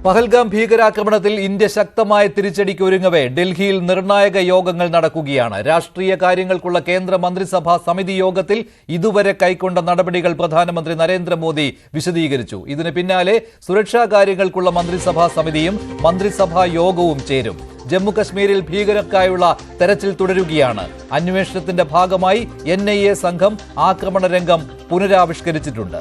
പഹൽഗാം ഭീകരാക്രമണത്തിൽ ഇന്ത്യ ശക്തമായ തിരിച്ചടിക്ക് ഒരുങ്ങവേ ഡൽഹിയിൽ നിർണായക യോഗങ്ങൾ നടക്കുകയാണ്. രാഷ്ട്രീയ കാര്യങ്ങൾക്കുള്ള കേന്ദ്ര മന്ത്രിസഭാ സമിതി യോഗത്തിൽ ഇതുവരെ കൈക്കൊണ്ട നടപടികൾ പ്രധാനമന്ത്രി നരേന്ദ്രമോദി വിശദീകരിച്ചു. ഇതിന് പിന്നാലെ സുരക്ഷാ കാര്യങ്ങൾക്കുള്ള മന്ത്രിസഭാ സമിതിയും മന്ത്രിസഭാ യോഗവും ചേരും. ജമ്മുകശ്മീരിൽ ഭീകരർക്കായുള്ള തെരച്ചിൽ തുടരുകയാണ്. അന്വേഷണത്തിന്റെ ഭാഗമായി NIA സംഘം ആക്രമണ രംഗം പുനരാവിഷ്കരിച്ചിട്ടുണ്ട്.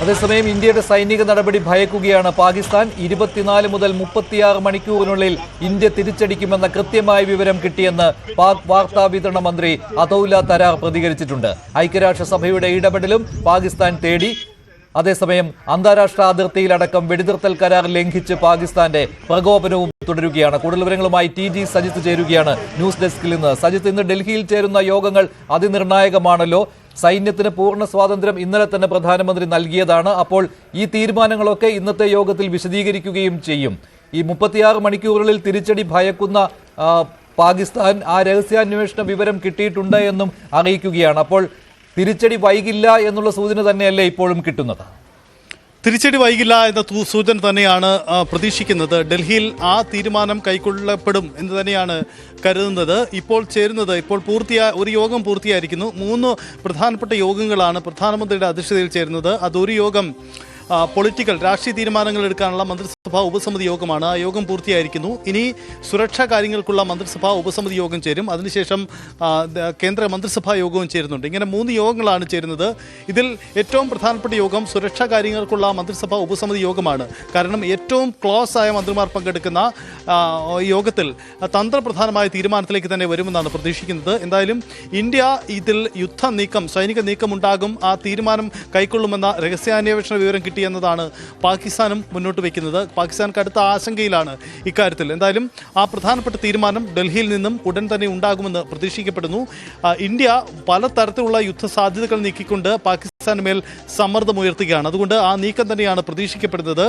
അതേസമയം ഇന്ത്യയുടെ സൈനിക നടപടി ഭയക്കുകയാണ് പാകിസ്ഥാൻ. 24 മുതൽ 36 മണിക്കൂറിനുള്ളിൽ ഇന്ത്യ തിരിച്ചടിക്കുമെന്ന കൃത്യമായ വിവരം കിട്ടിയെന്ന് പാക് വാർത്താ വിതരണ മന്ത്രി അതൌല തരാർ പ്രതികരിച്ചിട്ടുണ്ട്. ഐക്യരാഷ്ട്രസഭയുടെ ഇടപെടലും പാകിസ്ഥാൻ തേടി. അതേസമയം അന്താരാഷ്ട്ര അതിർത്തിയിലടക്കം വെടിനിർത്തൽ കരാർ ലംഘിച്ച് പാകിസ്ഥാന്റെ പ്രകോപനവും തുടരുകയാണ്. കൂടുതൽ വിവരങ്ങളുമായി TG സജിത്ത് ചേരുകയാണ് ന്യൂസ് ഡെസ്കിൽ നിന്ന്. സജിത്ത്, ഇന്ന് ഡൽഹിയിൽ ചേരുന്ന യോഗങ്ങൾ അതിനിർണായകമാണല്ലോ. സൈന്യത്തിന് പൂർണ്ണ സ്വാതന്ത്ര്യം ഇന്നലെ തന്നെ പ്രധാനമന്ത്രി നൽകിയതാണ്. അപ്പോൾ ഈ തീരുമാനങ്ങളൊക്കെ ഇന്നത്തെ യോഗത്തിൽ വിശദീകരിക്കുകയും ചെയ്യും. ഈ 36 മണിക്കൂറുകളിൽ തിരിച്ചടി ഭയക്കുന്ന പാകിസ്ഥാൻ ആ രഹസ്യാന്വേഷണ വിവരം കിട്ടിയിട്ടുണ്ട് എന്നും അറിയിക്കുകയാണ്. അപ്പോൾ തിരിച്ചടി വൈകില്ല എന്നുള്ള സൂചന തന്നെയല്ലേ ഇപ്പോഴും കിട്ടുന്നത്? തിരിച്ചടി വൈകില്ല എന്ന സൂചന തന്നെയാണ് പ്രതീക്ഷിക്കുന്നത്. ഡൽഹിയിൽ ആ തീരുമാനം കൈക്കൊള്ളപ്പെടും എന്ന് തന്നെയാണ് കരുതുന്നത്. ഇപ്പോൾ ഒരു യോഗം പൂർത്തിയായിരിക്കുന്നു. 3 പ്രധാനപ്പെട്ട യോഗങ്ങളാണ് പ്രധാനമന്ത്രിയുടെ അധ്യക്ഷതയിൽ ചേരുന്നത്. അതൊരു യോഗം രാഷ്ട്രീയ തീരുമാനങ്ങൾ എടുക്കാനുള്ള മന്ത്രിസഭാ ഉപസമിതി യോഗമാണ്. ആ യോഗം പൂർത്തിയായിരിക്കുന്നു. ഇനി സുരക്ഷാ കാര്യങ്ങൾക്കുള്ള മന്ത്രിസഭാ ഉപസമിതി യോഗം ചേരും. അതിനുശേഷം കേന്ദ്ര മന്ത്രിസഭാ യോഗവും ചേരുന്നുണ്ട്. ഇങ്ങനെ 3 യോഗങ്ങളാണ് ചേരുന്നത്. ഇതിൽ ഏറ്റവും പ്രധാനപ്പെട്ട യോഗം സുരക്ഷാ കാര്യങ്ങൾക്കുള്ള മന്ത്രിസഭാ ഉപസമിതി യോഗമാണ്. കാരണം ഏറ്റവും ക്ലോസ് ആയ മന്ത്രിമാർ പങ്കെടുക്കുന്ന യോഗത്തിൽ തന്ത്രപ്രധാനമായ തീരുമാനത്തിലേക്ക് തന്നെ വരുമെന്നാണ് പ്രതീക്ഷിക്കുന്നത്. എന്തായാലും ഇന്ത്യ ഇതിൽ സൈനിക നീക്കം ഉണ്ടാകും, ആ തീരുമാനം കൈക്കൊള്ളുമെന്ന രഹസ്യാന്വേഷണ വിവരം കിട്ടി എന്നതാണ് പാകിസ്ഥാനും മുന്നോട്ട് വയ്ക്കുന്നത്. പാകിസ്ഥാൻ കടുത്ത ആശങ്കയിലാണ് ഇക്കാര്യത്തിൽ. എന്തായാലും ആ പ്രധാനപ്പെട്ട തീരുമാനം ഡൽഹിയിൽ നിന്നും ഉടൻ തന്നെ ഉണ്ടാകുമെന്ന് പ്രതീക്ഷിക്കപ്പെടുന്നു. ഇന്ത്യ പലതരത്തിലുള്ള യുദ്ധസാധ്യതകൾ നീക്കിക്കൊണ്ട് പാകിസ്ഥാന് മേൽ സമ്മർദ്ദമുയർത്തുകയാണ്. അതുകൊണ്ട് ആ നീക്കം തന്നെയാണ് പ്രതീക്ഷിക്കപ്പെടുന്നത്.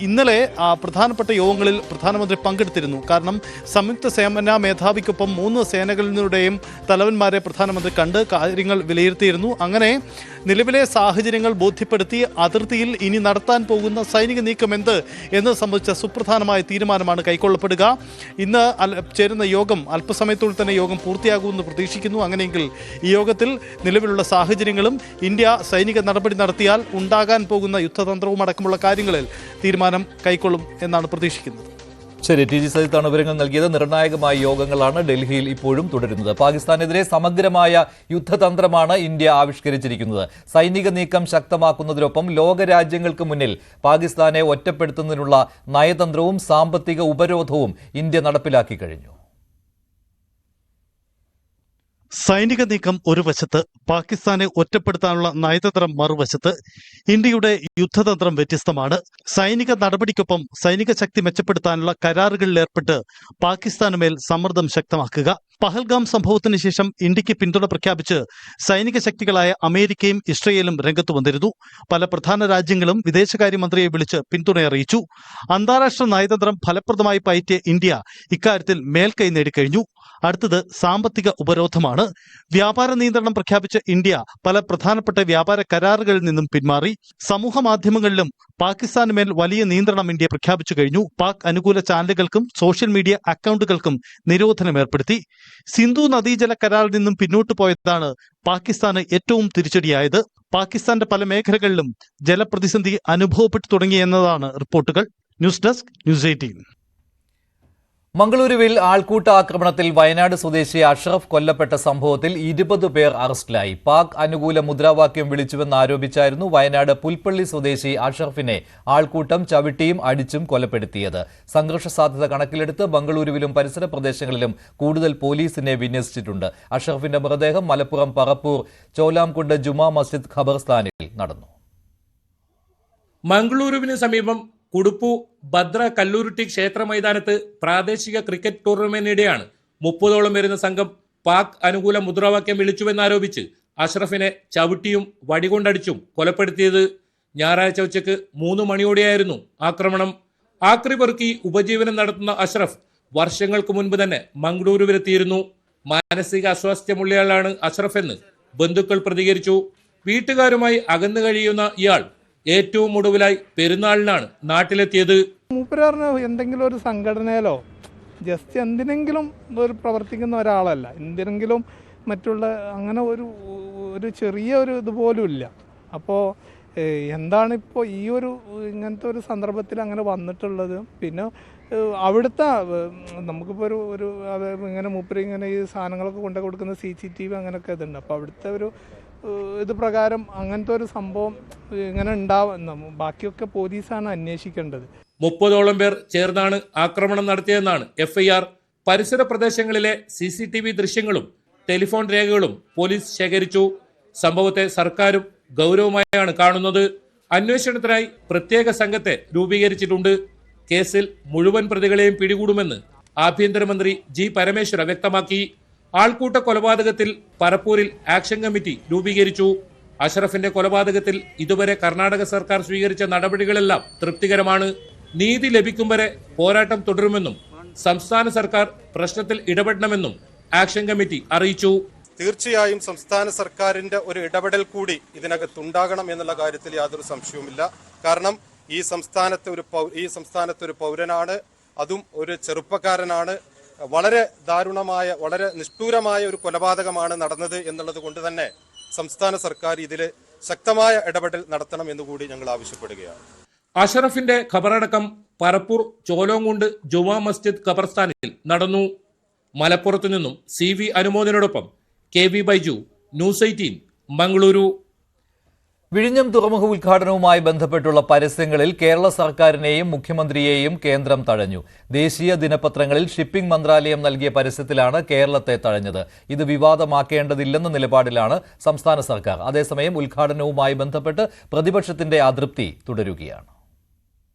ഇന്നലെ പ്രധാനപ്പെട്ട യോഗങ്ങളിൽ പ്രധാനമന്ത്രി പങ്കെടുത്തിരുന്നു. കാരണം സംയുക്ത സേനാ മേധാവിക്കൊപ്പം 3 സേനകളുടെയും തലവന്മാരെ പ്രധാനമന്ത്രി കണ്ട് കാര്യങ്ങൾ വിലയിരുത്തിയിരുന്നു. അങ്ങനെ നിലവിലെ സാഹചര്യങ്ങൾ ബോധ്യപ്പെടുത്തി അതിർത്തിയിൽ ഇനി നടത്താൻ പോകുന്ന സൈനിക നീക്കം എന്ന് സംബന്ധിച്ച സുപ്രധാനമായ തീരുമാനമാണ് കൈക്കൊള്ളപ്പെടുക. ഇന്ന് ചേരുന്ന യോഗം അല്പസമയത്തുള്ളിൽ തന്നെ യോഗം പൂർത്തിയാകുമെന്ന് പ്രതീക്ഷിക്കുന്നു. അങ്ങനെയെങ്കിൽ ഈ യോഗത്തിൽ നിലവിലുള്ള സാഹചര്യങ്ങളും ഇന്ത്യ സൈനിക നടപടി നടത്തിയാൽ ഉണ്ടാകാൻ പോകുന്ന യുദ്ധതന്ത്രവും അടക്കമുള്ള കാര്യങ്ങളിൽ തീരുമാനം കൈക്കൊള്ളും എന്നാണ് പ്രതീക്ഷിക്കുന്നത്. ശരി, TG സജിത്താണ് വിവരങ്ങൾ നൽകിയത്. നിർണായകമായ യോഗങ്ങളാണ് ഡൽഹിയിൽ ഇപ്പോഴും തുടരുന്നത്. പാകിസ്ഥാനെതിരെ സമഗ്രമായ യുദ്ധതന്ത്രമാണ് ഇന്ത്യ ആവിഷ്കരിച്ചിരിക്കുന്നത്. സൈനിക നീക്കം ശക്തമാക്കുന്നതിനൊപ്പം ലോകരാജ്യങ്ങൾക്ക് മുന്നിൽ പാകിസ്ഥാനെ ഒറ്റപ്പെടുത്തുന്നതിനുള്ള നയതന്ത്രവും സാമ്പത്തിക ഉപരോധവും ഇന്ത്യ നടപ്പിലാക്കി കഴിഞ്ഞു. സൈനിക നീക്കം ഒരു വശത്ത്, പാകിസ്ഥാനെ ഒറ്റപ്പെടുത്താനുള്ള നയതന്ത്രം മറുവശത്ത്. ഇന്ത്യയുടെ യുദ്ധതന്ത്രം വ്യത്യസ്തമാണ്. സൈനിക നടപടിക്കൊപ്പം സൈനിക ശക്തി മെച്ചപ്പെടുത്താനുള്ള കരാറുകളിൽ ഏർപ്പെട്ട് പാകിസ്ഥാന് മേൽ സമ്മർദ്ദം ശക്തമാക്കുക. പഹൽഗാം സംഭവത്തിന് ശേഷം ഇന്ത്യക്ക് പിന്തുണ പ്രഖ്യാപിച്ച് സൈനിക ശക്തികളായ അമേരിക്കയും ഇസ്രയേലും രംഗത്ത് വന്നിരുന്നു. പല പ്രധാന രാജ്യങ്ങളും വിദേശകാര്യമന്ത്രിയെ വിളിച്ച് പിന്തുണ അറിയിച്ചു. അന്താരാഷ്ട്ര നയതന്ത്രം ഫലപ്രദമായി പയറ്റിയ ഇന്ത്യ ഇക്കാര്യത്തിൽ മേൽക്കൈ നേടിക്കഴിഞ്ഞു. അടുത്തത് സാമ്പത്തിക ഉപരോധമാണ്. വ്യാപാര നിയന്ത്രണം പ്രഖ്യാപിച്ച ഇന്ത്യ പല പ്രധാനപ്പെട്ട വ്യാപാര കരാറുകളിൽ നിന്നും പിന്മാറി. സമൂഹ മാധ്യമങ്ങളിലും പാകിസ്ഥാന് മേൽ വലിയ നിയന്ത്രണം ഇന്ത്യ പ്രഖ്യാപിച്ചു കഴിഞ്ഞു. പാക് അനുകൂല ചാനലുകൾക്കും സോഷ്യൽ മീഡിയ അക്കൗണ്ടുകൾക്കും നിരോധനം ഏർപ്പെടുത്തി. സിന്ധു നദീജല കരാറിൽ നിന്നും പിന്നോട്ടു പോയതാണ് പാകിസ്ഥാന് ഏറ്റവും തിരിച്ചടിയായത്. പാകിസ്ഥാന്റെ പല മേഖലകളിലും ജലപ്രതിസന്ധി അനുഭവപ്പെട്ടു തുടങ്ങിയെന്നതാണ് റിപ്പോർട്ടുകൾ. News desk, news 18. മംഗളൂരുവിൽ ആൾക്കൂട്ട ആക്രമണത്തിൽ വയനാട് സ്വദേശി അഷ്റഫ് കൊല്ലപ്പെട്ട സംഭവത്തിൽ 20 പേർ അറസ്റ്റിലായി. പാക് അനുകൂല മുദ്രാവാക്യം വിളിച്ചുവെന്ന് ആരോപിച്ചായിരുന്നു വയനാട് പുൽപ്പള്ളി സ്വദേശി അഷ്റഫിനെ ആൾക്കൂട്ടം ചവിട്ടിയും അടിച്ചും കൊലപ്പെടുത്തിയത്. സംഘർഷ സാധ്യത കണക്കിലെടുത്ത് മംഗളൂരുവിലും പരിസര പ്രദേശങ്ങളിലും കൂടുതൽ പോലീസിനെ വിന്യസിച്ചിട്ടുണ്ട്. അഷ്റഫിന്റെ മൃതദേഹം മലപ്പുറം പറപ്പൂർ ചോലാംകുണ്ട് ജുമാ മസ്ജിദ് ഖബർസ്ഥാനിൽ നടന്നു. മംഗളൂരുവിന് സമീപം കുടുപ്പു ഭദ്ര കല്ലൂരുട്ടി ക്ഷേത്ര മൈതാനത്ത് പ്രാദേശിക ക്രിക്കറ്റ് ടൂർണമെന്റിനിടെയാണ് 30ഓളം വരുന്ന സംഘം പാക് അനുകൂല മുദ്രാവാക്യം വിളിച്ചുവെന്നാരോപിച്ച് അഷ്റഫിനെ ചവിട്ടിയും വടികൊണ്ടടിച്ചും കൊലപ്പെടുത്തിയത്. ഞായറാഴ്ച ഉച്ചയ്ക്ക് 3 മണിയോടെയായിരുന്നു ആക്രമണം. ആക്രി പെറുക്കി ഉപജീവനം നടത്തുന്ന അഷ്റഫ് വർഷങ്ങൾക്ക് മുൻപ് തന്നെ മംഗളൂരുവിലെത്തിയിരുന്നു. മാനസിക അസ്വാസ്ഥ്യമുള്ളയാളാണ് അഷ്റഫ് എന്ന് ബന്ധുക്കൾ പ്രതികരിച്ചു. വീട്ടുകാരുമായി അകന്നു കഴിയുന്ന ഇയാൾ ഏറ്റവും ഒടുവിലായി പെരുന്നാളിനാണ് നാട്ടിലെത്തിയത്. മൂപ്പരാറിന് എന്തെങ്കിലും ഒരു സംഘടനയിലോ ജസ്റ്റ് എന്തിനെങ്കിലും ഒരു പ്രവർത്തിക്കുന്ന ഒരാളല്ല. എന്തിനെങ്കിലും മറ്റുള്ള അങ്ങനെ ഒരു ചെറിയ ഒരു ഇതുപോലും ഇല്ല. അപ്പോൾ എന്താണിപ്പോൾ ഈ ഒരു ഇങ്ങനത്തെ ഒരു സന്ദർഭത്തിൽ അങ്ങനെ വന്നിട്ടുള്ളത്? പിന്നെ അവിടുത്തെ നമുക്കിപ്പോൾ ഒരു ഇങ്ങനെ മൂപ്പര് ഇങ്ങനെ ഈ സാധനങ്ങളൊക്കെ കൊണ്ടു കൊടുക്കുന്ന CCTV അങ്ങനെയൊക്കെ ഇതുണ്ട്. അപ്പോൾ അവിടുത്തെ ഒരു ഇത് പ്രകാരം അങ്ങനത്തെ ഒരു സംഭവം ഇങ്ങനെ ഉണ്ടാവുന്ന ബാക്കിയൊക്കെ പോലീസാണ് അന്വേഷിക്കേണ്ടത്. 30ഓളം പേർ ചേർന്നാണ് ആക്രമണം നടത്തിയതെന്നാണ് FIR. പരിസര പ്രദേശങ്ങളിലെ CCTV ദൃശ്യങ്ങളും ടെലിഫോൺ രേഖകളും പോലീസ് ശേഖരിച്ചു. സംഭവത്തെ സർക്കാരും ഗൗരവമായാണ് കാണുന്നത്. അന്വേഷണത്തിനായി പ്രത്യേക സംഘത്തെ രൂപീകരിച്ചിട്ടുണ്ട്. കേസിൽ മുഴുവൻ പ്രതികളെയും പിടികൂടുമെന്ന് ആഭ്യന്തരമന്ത്രി G. പരമേശ്വര വ്യക്തമാക്കി. ആൾക്കൂട്ട കൊലപാതകത്തിൽ പരപ്പൂരിൽ ആക്ഷൻ കമ്മിറ്റി രൂപീകരിച്ചു. അഷ്റഫിന്റെ കൊലപാതകത്തിൽ ഇതുവരെ കർണാടക സർക്കാർ സ്വീകരിച്ച നടപടികളെല്ലാം തൃപ്തികരമാണ്. നീതി ലഭിക്കും വരെ പോരാട്ടം തുടരുമെന്നും സംസ്ഥാന സർക്കാർ പ്രശ്നത്തിൽ ഇടപെടണമെന്നും ആക്ഷൻ കമ്മിറ്റി അറിയിച്ചു. തീർച്ചയായും സംസ്ഥാന സർക്കാരിന്റെ ഒരു ഇടപെടൽ കൂടി ഇതിനകത്തുണ്ടാകണം എന്നുള്ള കാര്യത്തിൽ യാതൊരു സംശയവുമില്ല. കാരണം ഈ സംസ്ഥാനത്തെ ഒരു പൗരനാണ്, അതും ഒരു ചെറുപ്പക്കാരനാണ്. വളരെ ദാരുണമായ, വളരെ നിഷ്ഠൂരമായ ഒരു കൊലപാതകമാണ് നടന്നത് എന്നുള്ളത് കൊണ്ട് തന്നെ സംസ്ഥാന സർക്കാർ ഇതിൽ ശക്തമായ ഇടപെടൽ നടത്തണം എന്നുകൂടി ഞങ്ങൾ ആവശ്യപ്പെടുകയാണ്. അഷ്റഫിന്റെ ഖബറടക്കം പരപ്പൂർ ചോലോങ്കുണ്ട് ജുമാ മസ്ജിദ് ഖബർസ്ഥാനിൽ നടന്നു. മലപ്പുറത്തു നിന്നും CV അനുമോദനോടൊപ്പം KV Baiju, news 18, Mangaluru. വിഴിഞ്ഞം തുറമുഖ ഉദ്ഘാടനവുമായി ബന്ധപ്പെട്ടുള്ള പരസ്യങ്ങളിൽ കേരള സർക്കാരിനെയും മുഖ്യമന്ത്രിയെയും കേന്ദ്രം തഴഞ്ഞു. ദേശീയ ദിനപത്രങ്ങളിൽ ഷിപ്പിംഗ് മന്ത്രാലയം നൽകിയ പരസ്യത്തിലാണ് കേരളത്തെ തഴഞ്ഞത്. ഇത് വിവാദമാക്കേണ്ടതില്ലെന്ന നിലപാടിലാണ് സംസ്ഥാന സർക്കാർ. അതേസമയം ഉദ്ഘാടനവുമായി ബന്ധപ്പെട്ട് പ്രതിപക്ഷത്തിന്റെ അതൃപ്തി തുടരുകയാണ്.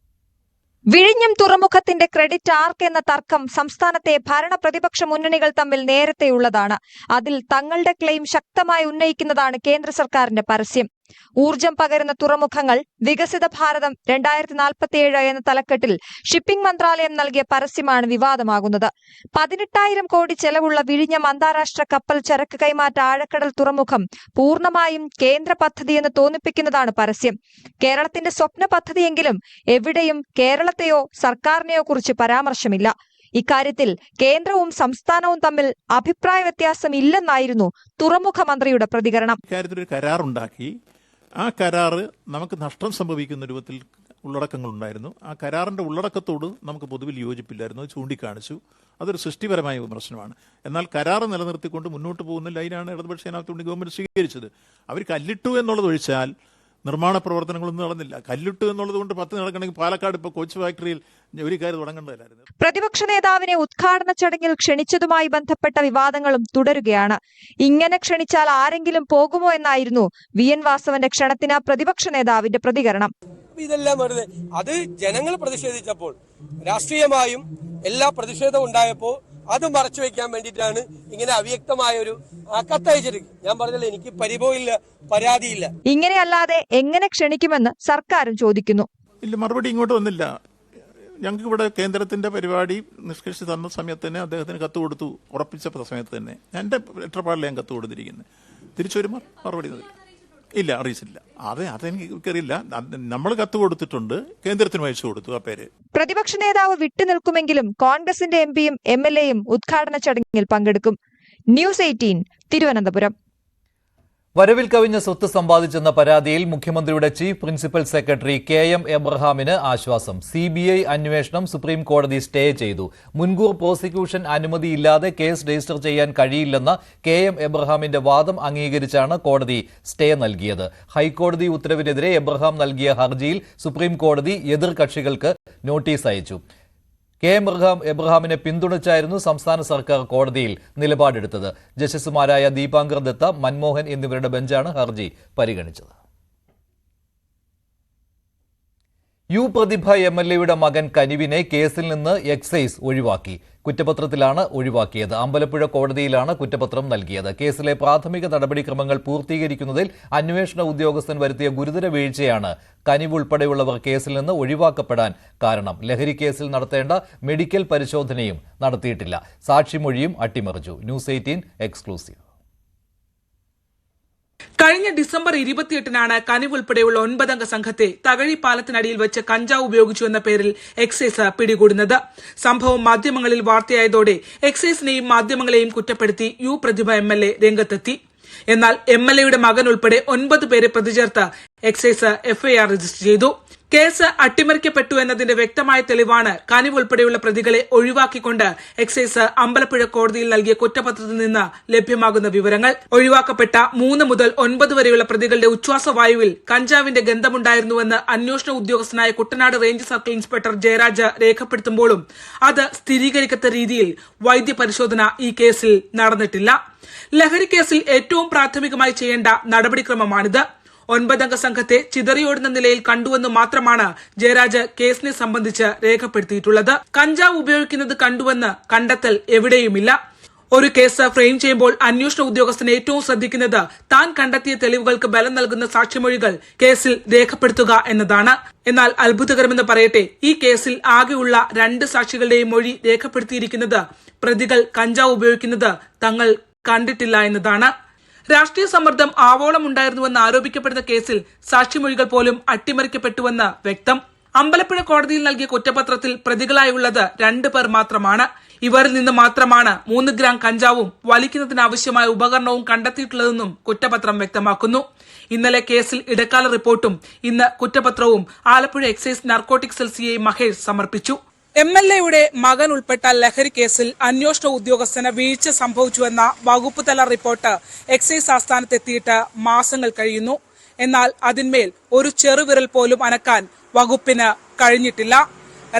വിഴിഞ്ഞം തുറമുഖത്തിന്റെ ക്രെഡിറ്റ് ആർക്കെന്ന തർക്കം സംസ്ഥാനത്തെ ഭരണ പ്രതിപക്ഷ മുന്നണികൾ തമ്മിൽ നേരത്തെയുള്ളതാണ്. അതിൽ തങ്ങളുടെ ക്ലെയിം ശക്തമായി ഉന്നയിക്കുന്നതാണ് കേന്ദ്ര സർക്കാരിന്റെ പരസ്യം. ഊർജം പകരുന്ന തുറമുഖങ്ങൾ, വികസിത ഭാരതം 2047 എന്ന തലക്കെട്ടിൽ ഷിപ്പിംഗ് മന്ത്രാലയം നൽകിയ പരസ്യമാണ് വിവാദമാകുന്നത്. 18,000 കോടി ചെലവുള്ള വിഴിഞ്ഞം അന്താരാഷ്ട്ര കപ്പൽ ചരക്ക് കൈമാറ്റ ആഴക്കടൽ തുറമുഖം പൂർണ്ണമായും കേന്ദ്ര പദ്ധതിയെന്ന് തോന്നിപ്പിക്കുന്നതാണ് പരസ്യം. കേരളത്തിന്റെ സ്വപ്ന പദ്ധതിയെങ്കിലും എവിടെയും കേരളത്തെയോ സർക്കാരിനെയോ കുറിച്ച് പരാമർശമില്ല. ഇക്കാര്യത്തിൽ കേന്ദ്രവും സംസ്ഥാനവും തമ്മിൽ അഭിപ്രായ വ്യത്യാസം ഇല്ലെന്നായിരുന്നു തുറമുഖ മന്ത്രിയുടെ പ്രതികരണം. ഇക്കാര്യത്തിൽ ഒരു കരാറുണ്ടാക്കി, ആ കരാറ് നമുക്ക് നഷ്ടം സംഭവിക്കുന്ന രൂപത്തിൽ ഉള്ളടക്കങ്ങളുണ്ടായിരുന്നു. ആ കരാറിന്റെ ഉള്ളടക്കത്തോട് നമുക്ക് പൊതുവിൽ യോജിപ്പില്ലായിരുന്നു. അത് ചൂണ്ടിക്കാണിച്ചു. അതൊരു സൃഷ്ടിപരമായ വിമർശനമാണ്. എന്നാൽ കരാറ് നിലനിർത്തിക്കൊണ്ട് മുന്നോട്ട് പോകുന്ന ലൈനാണ് ഇടതുപക്ഷ ജനാധിപത്യ ഗവൺമെന്റ് സ്വീകരിച്ചത്. അവർ കല്ലിട്ടു എന്നുള്ളത് ഒഴിച്ചാൽ നിർമ്മാണ പ്രവർത്തനങ്ങളൊന്നും നടന്നില്ല. കല്ലിട്ടു എന്നുള്ളത് കൊണ്ട് 10 നടക്കണമെങ്കിൽ പാലക്കാട് ഇപ്പോൾ കോച്ച് ഫാക്ടറിയിൽ ഒരു കാര്യം തുടങ്ങേണ്ടതായിരുന്നു. പ്രതിപക്ഷ നേതാവിനെ ഉദ്ഘാടന ചടങ്ങിൽ ക്ഷണിച്ചതുമായി ബന്ധപ്പെട്ട വിവാദങ്ങളും തുടരുകയാണ്. ഇങ്ങനെ ക്ഷണിച്ചാൽ ആരെങ്കിലും പോകുമോ എന്നായിരുന്നു VN വാസവന്റെ ക്ഷണത്തിന് പ്രതിപക്ഷ നേതാവിന്റെ പ്രതികരണം. ഇതെല്ലാം വെറുതെ, അത് ജനങ്ങൾ പ്രതിഷേധിച്ചപ്പോൾ രാഷ്ട്രീയമായും എല്ലാ പ്രതിഷേധവും ഉണ്ടായപ്പോൾ അത് മറച്ചു വെക്കാൻ വേണ്ടിയിട്ടാണ് ഇങ്ങനെ അവ്യക്തമായ ഒരു കത്തയച്ചിരിക്കും. ഞാൻ പറഞ്ഞല്ലോ, എനിക്ക് പരിഭവമില്ല, പരാതിയില്ല. ഇങ്ങനെയല്ലാതെ എങ്ങനെ ക്ഷണിക്കുമെന്ന് സർക്കാരും ചോദിക്കുന്നു. ഇല്ല, മറുപടി ഇങ്ങോട്ട് വന്നില്ല. ഞങ്ങൾക്ക് ഇവിടെ കേന്ദ്രത്തിന്റെ പരിപാടി നിഷ്കർഷിച്ച് തന്ന സമയത്ത് തന്നെ അദ്ദേഹത്തിന് കത്ത് കൊടുത്തു. ഉറപ്പിച്ച സമയത്ത് തന്നെ എൻ്റെ ലെറ്റർപാടിൽ ഞാൻ കത്ത് കൊടുത്തിരിക്കുന്നത്. തിരിച്ചൊരു മറുപടി ഇല്ല, അറിയിച്ചില്ല. അതെനിക്കറിയില്ല. നമ്മൾ കത്ത് കൊടുത്തിട്ടുണ്ട്, കേന്ദ്രത്തിന് അയച്ചു കൊടുത്തു. ആ പേര് പ്രതിപക്ഷ നേതാവ് വിട്ടുനിൽക്കുമെങ്കിലും കോൺഗ്രസിന്റെ MPയും MLAയും ഉദ്ഘാടന ചടങ്ങിൽ പങ്കെടുക്കും. ന്യൂസ് 18, തിരുവനന്തപുരം. വരവിൽ കവിഞ്ഞ സ്വത്ത് സമ്പാദിച്ചെന്ന പരാതിയിൽ മുഖ്യമന്ത്രിയുടെ ചീഫ് പ്രിൻസിപ്പൽ സെക്രട്ടറി KM എബ്രഹാമിന് ആശ്വാസം. CBI അന്വേഷണം സുപ്രീം കോടതി സ്റ്റേ ചെയ്തു. മുൻകൂർ പ്രോസിക്യൂഷൻ അനുമതിയില്ലാതെ കേസ് രജിസ്റ്റർ ചെയ്യാൻ കഴിയില്ലെന്ന KM എബ്രഹാമിന്റെ വാദം അംഗീകരിച്ചാണ് കോടതി സ്റ്റേ നൽകിയത്. ഹൈക്കോടതി ഉത്തരവിനെതിരെ എബ്രഹാം നൽകിയ ഹർജിയിൽ സുപ്രീം കോടതി എതിർ കക്ഷികൾക്ക് നോട്ടീസ് അയച്ചു. KM എബ്രഹാമിനെ പിന്തുണച്ചായിരുന്നു സംസ്ഥാന സർക്കാർ കോടതിയിൽ നിലപാടെടുത്തത്. ജസ്റ്റിസുമാരായ ദീപാങ്കർ ദത്ത, മൻമോഹൻ എന്നിവരുടെ ബെഞ്ചാണ് ഹർജി പരിഗണിച്ചത്. യു പ്രതിഭ MLAയുടെ മകൻ കനിവിനെ കേസിൽ നിന്ന് എക്സൈസ് ഒഴിവാക്കി. കുറ്റപത്രത്തിലാണ് ഒഴിവാക്കിയത്. അമ്പലപ്പുഴ കോടതിയിലാണ് കുറ്റപത്രം നൽകിയത്. കേസിലെ പ്രാഥമിക നടപടിക്രമങ്ങൾ പൂർത്തീകരിക്കുന്നതിൽ അന്വേഷണ ഉദ്യോഗസ്ഥൻ വരുത്തിയ ഗുരുതര വീഴ്ചയാണ് കനിവ് ഉൾപ്പെടെയുള്ളവർ കേസിൽ നിന്ന് ഒഴിവാക്കപ്പെടാൻ കാരണം. ലഹരി കേസിൽ നടത്തേണ്ട മെഡിക്കൽ പരിശോധനയും നടത്തിയിട്ടില്ല. സാക്ഷിമൊഴിയും അട്ടിമറിച്ചു. News 18 exclusive. കഴിഞ്ഞ ഡിസംബർ 28-നാണ് കനിവ് ഉൾപ്പെടെയുള്ള 9-അംഗ സംഘത്തെ തകഴി പാലത്തിനടിയിൽ വെച്ച് കഞ്ചാവ് ഉപയോഗിച്ചു എന്ന പേരിൽ എക്സൈസ് പിടികൂടുന്നത്. സംഭവം മാധ്യമങ്ങളിൽ വാർത്തയായതോടെ എക്സൈസിനെയും മാധ്യമങ്ങളെയും കുറ്റപ്പെടുത്തി യു പ്രതിഭ MLA രംഗത്തെത്തി. എന്നാൽ MLAയുടെ മകൻ ഉൾപ്പെടെ 9 പേരെ പ്രതിചേർത്ത് എക്സൈസ് FIR രജിസ്റ്റർ ചെയ്തു. കേസ് അട്ടിമറിക്കപ്പെട്ടു എന്നതിന്റെ വ്യക്തമായ തെളിവാണ് കനിവ് ഉൾപ്പെടെയുള്ള പ്രതികളെ ഒഴിവാക്കിക്കൊണ്ട് എക്സൈസ് അമ്പലപ്പുഴ കോടതിയിൽ നൽകിയ കുറ്റപത്രത്തിൽ നിന്ന് ലഭ്യമാകുന്ന വിവരങ്ങൾ. ഒഴിവാക്കപ്പെട്ട 3 മുതൽ 9 വരെയുള്ള പ്രതികളുടെ ഉച്ഛ്വാസവായുവിൽ കഞ്ചാവിന്റെ ഗന്ധമുണ്ടായിരുന്നുവെന്ന് അന്വേഷണ ഉദ്യോഗസ്ഥനായ Kuttanad range circle inspector Jayaraj രേഖപ്പെടുത്തുമ്പോഴും അത് സ്ഥിരീകരിക്കാത്ത രീതിയിൽ വൈദ്യപരിശോധന ഈ കേസിൽ നടന്നിട്ടില്ല. ലഹരി കേസിൽ ഏറ്റവും പ്രാഥമികമായി ചെയ്യേണ്ട നടപടിക്രമമാണിത്. 9-അംഗ സംഘത്തെ ചിതറിയോടുന്ന നിലയിൽ കണ്ടുവെന്ന് മാത്രമാണ് ജയരാജ് കേസിനെ സംബന്ധിച്ച് രേഖപ്പെടുത്തിയിട്ടുള്ളത്. കഞ്ചാവ് ഉപയോഗിക്കുന്നത് കണ്ടുവെന്ന് കണ്ടെത്തൽ എവിടെയുമില്ല. ഒരു കേസ് ഫ്രെയിം ചെയ്യുമ്പോൾ അന്വേഷണ ഉദ്യോഗസ്ഥൻ ഏറ്റവും ശ്രദ്ധിക്കുന്നത് താൻ കണ്ടെത്തിയ തെളിവുകൾക്ക് ബലം നൽകുന്ന സാക്ഷിമൊഴികൾ കേസിൽ രേഖപ്പെടുത്തുക എന്നതാണ്. എന്നാൽ അത്ഭുതകരമെന്ന് പറയട്ടെ, ഈ കേസിൽ ആകെയുള്ള 2 സാക്ഷികളുടെയും മൊഴി രേഖപ്പെടുത്തിയിരിക്കുന്നത് പ്രതികൾ കഞ്ചാവ് ഉപയോഗിക്കുന്നത് തങ്ങൾ കണ്ടിട്ടില്ല എന്നതാണ്. രാഷ്ട്രീയ സമ്മർദ്ദം ആവോളം ഉണ്ടായിരുന്നുവെന്ന് ആരോപിക്കപ്പെടുന്ന കേസിൽ സാക്ഷിമൊഴികൾ പോലും അട്ടിമറിക്കപ്പെട്ടുവെന്ന് വ്യക്തം. അമ്പലപ്പുഴ കോടതിയിൽ നൽകിയ കുറ്റപത്രത്തിൽ പ്രതികളായുള്ളത് 2 പേർ മാത്രമാണ്. ഇവരിൽ നിന്ന് മാത്രമാണ് 3 ഗ്രാം കഞ്ചാവും വലിക്കുന്നതിനാവശ്യമായ ഉപകരണവും കണ്ടെത്തിയിട്ടുള്ളതെന്നും കുറ്റപത്രം വ്യക്തമാക്കുന്നു. ഇന്നലെ കേസിൽ ഇടക്കാല റിപ്പോർട്ടും ഇന്ന് കുറ്റപത്രവും Alappuzha excise narcotic cell CI Mahesh സമർപ്പിച്ചു. MLAയുടെ മകൻ ഉൾപ്പെട്ട ലഹരി കേസിൽ അന്വേഷണ ഉദ്യോഗസ്ഥന് വീഴ്ച സംഭവിച്ചുവെന്ന വകുപ്പ് തല റിപ്പോർട്ട് എക്സൈസ് ആസ്ഥാനത്തെത്തിയിട്ട് മാസങ്ങൾ കഴിയുന്നു. എന്നാൽ അതിന്മേൽ ഒരു ചെറുവിരൽ പോലും അനക്കാൻ വകുപ്പിന് കഴിഞ്ഞിട്ടില്ല.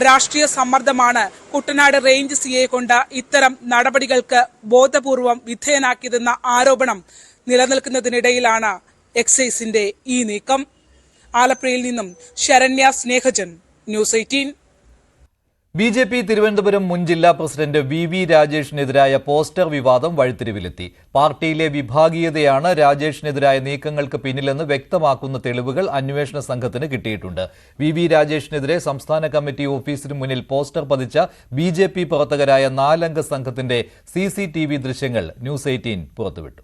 രാഷ്ട്രീയ സമ്മർദ്ദമാണ് കുട്ടനാട് റേഞ്ച് CI കൊണ്ട് ഇത്തരം നടപടികൾക്ക് ബോധപൂർവം വിധേയനാക്കിയതെന്ന ആരോപണം നിലനിൽക്കുന്നതിനിടയിലാണ് എക്സൈസിന്റെ ഈ നീക്കം. ആലപ്പുഴയിൽ നിന്നും ശരണ്യ സ്നേഹജൻ, ന്യൂസ് 18. BJP തിരുവനന്തപുരം മുൻ ജില്ലാ പ്രസിഡന്റ് VV രാജേഷിനെതിരായ പോസ്റ്റർ വിവാദം വഴിത്തിരിവിലെത്തി. പാർട്ടിയിലെ വിഭാഗീയതയാണ് രാജേഷിനെതിരായ നീക്കങ്ങൾക്ക് പിന്നിലെന്ന് വ്യക്തമാക്കുന്ന തെളിവുകൾ അന്വേഷണ സംഘത്തിന് കിട്ടിയിട്ടുണ്ട്. VV രാജേഷിനെതിരെ സംസ്ഥാന കമ്മിറ്റി ഓഫീസിന് മുന്നിൽ പോസ്റ്റർ പതിച്ച BJP പ്രവർത്തകരായ 4-അംഗ സംഘത്തിന്റെ CCTV ദൃശ്യങ്ങൾ ന്യൂസ് 18 പുറത്തുവിട്ടു.